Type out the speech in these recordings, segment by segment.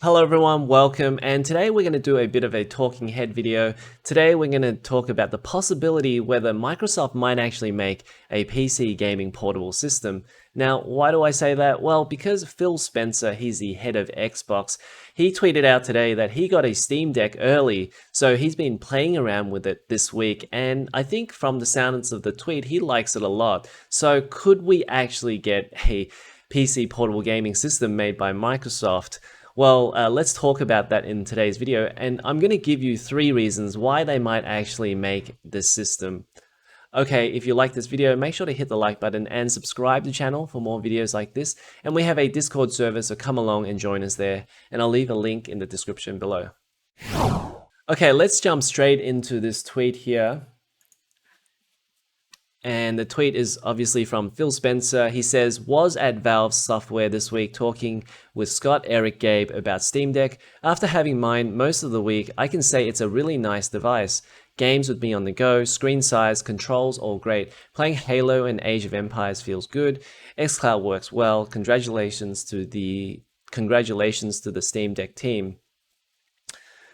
Hello everyone, welcome, and today we're going to do a bit of a talking head video. Today we're going to talk about the possibility whether Microsoft might actually make a PC gaming portable system. Now, why do I say that? Well, because Phil Spencer, he's the head of Xbox, he tweeted out today that he got a Steam Deck early, so he's been playing around with it this week, and I think from the sounds of the tweet, he likes it a lot. So could we actually get a PC portable gaming system made by Microsoft? Well, let's talk about that in today's video, and I'm going to give you 3 reasons why they might actually make this system. Okay, if you like this video, make sure to hit the like button and subscribe to the channel for more videos like this. And we have a Discord server, so come along and join us there, and I'll leave a link in the description below. Okay, let's jump straight into this tweet here. And the tweet is obviously from Phil Spencer. He says, was at Valve Software this week talking with Scott, Eric, Gabe about Steam Deck. After having mine most of the week, I can say it's a really nice device. Games with me on the go, screen size, controls, all great. Playing Halo and Age of Empires feels good. xCloud works well. Congratulations to the Steam Deck team.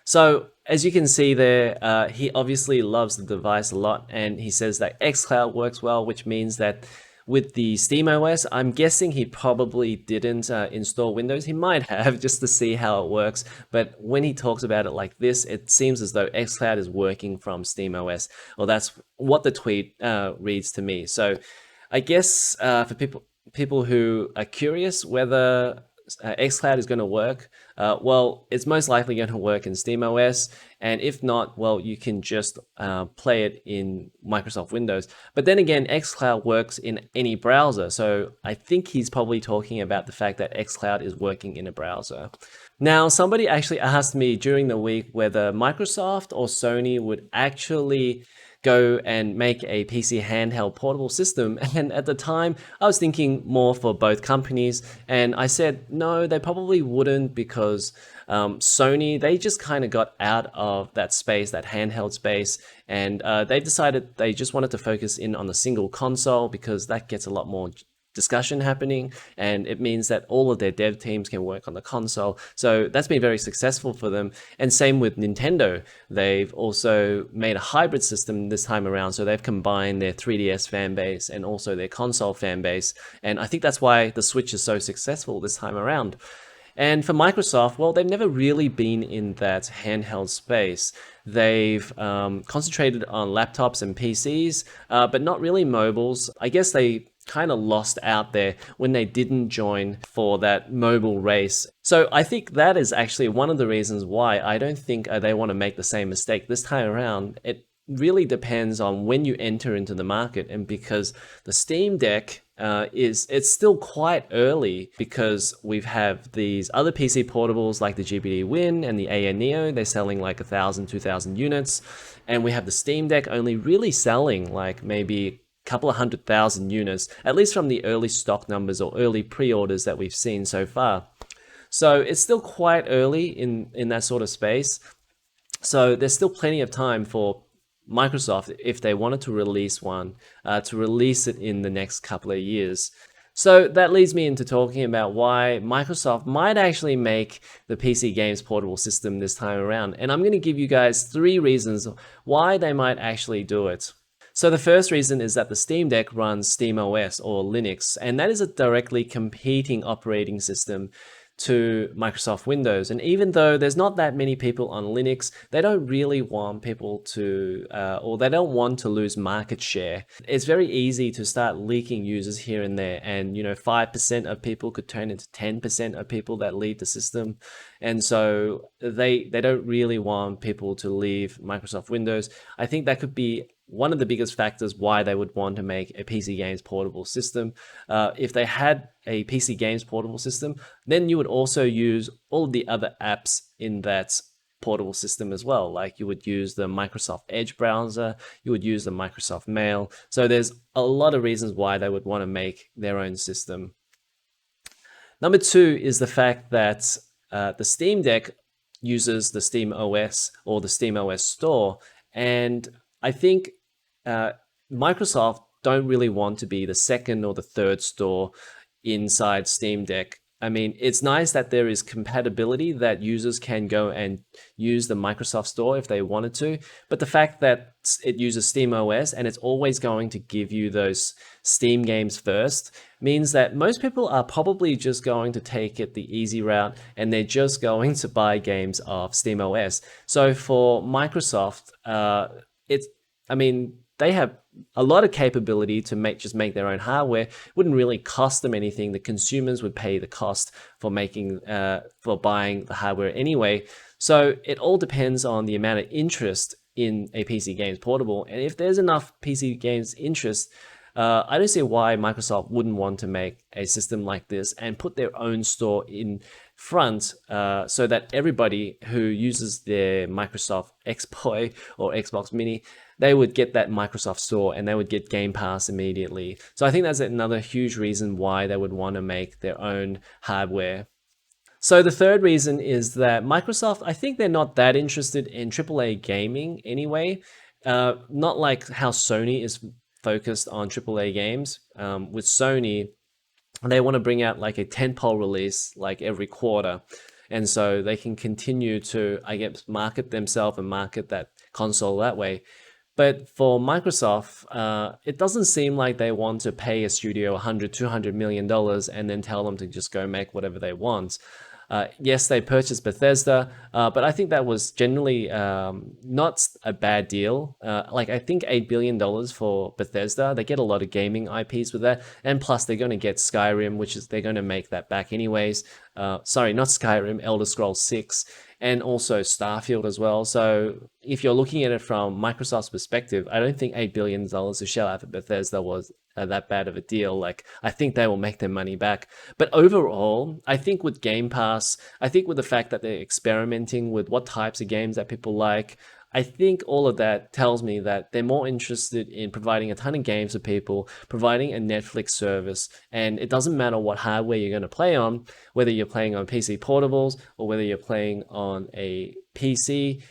So as you can see there, he obviously loves the device a lot, and he says that xCloud works well, which means that with the SteamOS, I'm guessing he probably didn't install Windows. He might have, just to see how it works, but when he talks about it like this, it seems as though xCloud is working from SteamOS, or that's what the tweet reads to me. So I guess for people who are curious whether xCloud is going to work, well, it's most likely going to work in SteamOS, and if not, well, you can just play it in Microsoft Windows. But then again, xCloud works in any browser, so I think he's probably talking about the fact that xCloud is working in a browser. Now, somebody actually asked me during the week whether Microsoft or Sony would actually go and make a PC handheld portable system, and at the time I was thinking more for both companies, and I said no, they probably wouldn't, because Sony, they just kind of got out of that space, that handheld space, and they decided they just wanted to focus in on the single console, because that gets a lot more discussion happening, and it means that all of their dev teams can work on the console. So that's been very successful for them. And same with Nintendo. They've also made a hybrid system this time around, so they've combined their 3DS fan base and also their console fan base, and I think that's why the Switch is so successful this time around. And for Microsoft, well, they've never really been in that handheld space. They've concentrated on laptops and PCs, but not really mobiles. I guess they kind of lost out there when they didn't join for that mobile race. So I think that is actually one of the reasons why I don't think they want to make the same mistake this time around. It really depends on when you enter into the market, and because the Steam Deck it's still quite early, because we've have these other PC portables like the GBD Win and the AN Neo. They're selling like 1,000, 2,000 units, and we have the Steam Deck only really selling like maybe couple of 100,000 units, at least from the early stock numbers or early pre-orders that we've seen so far. So it's still quite early in that sort of space. So there's still plenty of time for Microsoft, if they wanted to release one, to release it in the next couple of years. So that leads me into talking about why Microsoft might actually make the PC games portable system this time around. And I'm going to give you guys 3 reasons why they might actually do it. So the first reason is that the Steam Deck runs SteamOS or Linux, and that is a directly competing operating system to Microsoft Windows. And even though there's not that many people on Linux, they don't really want people to, or they don't want to lose market share. It's very easy to start leaking users here and there, and 5% of people could turn into 10% of people that leave the system. And so they don't really want people to leave Microsoft Windows. I think that could be one of the biggest factors why they would want to make a PC games portable system. If they had a PC games portable system, then you would also use all of the other apps in that portable system as well. Like you would use the Microsoft Edge browser, you would use the Microsoft Mail. So there's a lot of reasons why they would want to make their own system. Number 2 is the fact that the Steam Deck uses the Steam OS or the Steam OS store, and I think Microsoft don't really want to be the second or the third store inside Steam Deck I mean, it's nice that there is compatibility that users can go and use the Microsoft Store if they wanted to. But the fact that it uses Steam OS and it's always going to give you those Steam games first means that most people are probably just going to take it the easy route and they're just going to buy games off Steam OS. So for Microsoft, I mean, they have a lot of capability to make their own hardware. It wouldn't really cost them anything. The consumers would pay the cost for buying the hardware anyway. So it all depends on the amount of interest in a PC games portable. And if there's enough PC games interest, I don't see why Microsoft wouldn't want to make a system like this and put their own store in front, so that everybody who uses their Microsoft Xboy or Xbox Mini, they would get that Microsoft Store and they would get Game Pass immediately. So I think that's another huge reason why they would want to make their own hardware. So the third reason is that Microsoft, I think they're not that interested in AAA gaming anyway. Not like how Sony is focused on AAA games. With Sony, they want to bring out like a tentpole release like every quarter. And so they can continue to, I guess, market themselves and market that console that way. But for Microsoft, it doesn't seem like they want to pay a studio $100, $200 million and then tell them to just go make whatever they want. Yes, they purchased Bethesda, but I think that was generally not a bad deal. Like I think $8 billion for Bethesda. They get a lot of gaming IPs with that, and plus they're going to get Skyrim, which is they're going to make that back anyways. Sorry, not Skyrim, Elder Scrolls 6, and also Starfield as well. So if you're looking at it from Microsoft's perspective, I don't think $8 billion to shell out for Bethesda was that bad of a deal. Like, I think they will make their money back. But overall, I think with Game Pass, I think with the fact that they're experimenting with what types of games that people like, I think all of that tells me that they're more interested in providing a ton of games for people, providing a Netflix service, and it doesn't matter what hardware you're going to play on, whether you're playing on PC portables or whether you're playing on a PC,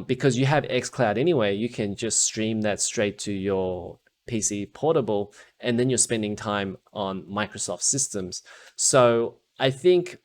because you have xCloud anyway, you can just stream that straight to your PC portable, and then you're spending time on Microsoft systems. So I think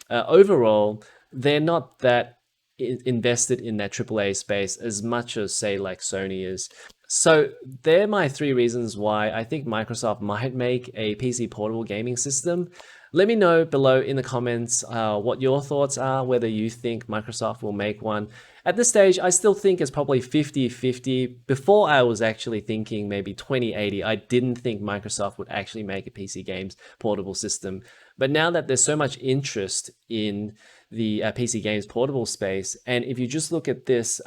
overall, they're not that invested in that AAA space as much as, say, like Sony is. So they're my three reasons why I think Microsoft might make a PC portable gaming system. Let me know below in the comments what your thoughts are, whether you think Microsoft will make one. At this stage, I still think it's probably 50-50. Before, I was actually thinking maybe 20-80. I didn't think Microsoft would actually make a PC games portable system. But now that there's so much interest in the PC games portable space, and if you just look at this,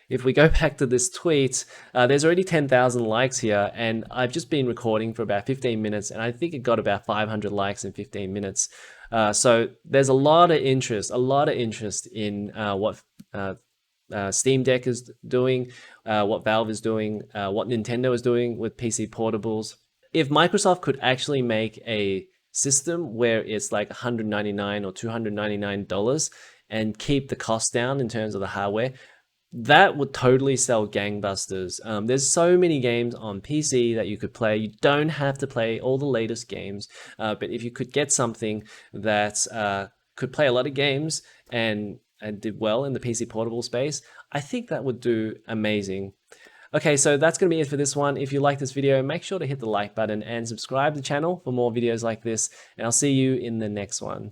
if we go back to this tweet, there's already 10,000 likes here, and I've just been recording for about 15 minutes, and I think it got about 500 likes in 15 minutes. So there's a lot of interest in what Steam Deck is doing, what Valve is doing, what Nintendo is doing with PC portables. If Microsoft could actually make a system where it's like $199 or $299 and keep the cost down in terms of the hardware, that would totally sell gangbusters. There's so many games on PC that you could play. You don't have to play all the latest games, but if you could get something that could play a lot of games and did well in the PC portable space, I think that would do amazing. Okay, so that's going to be it for this one. If you like this video, make sure to hit the like button and subscribe to the channel for more videos like this, and I'll see you in the next one.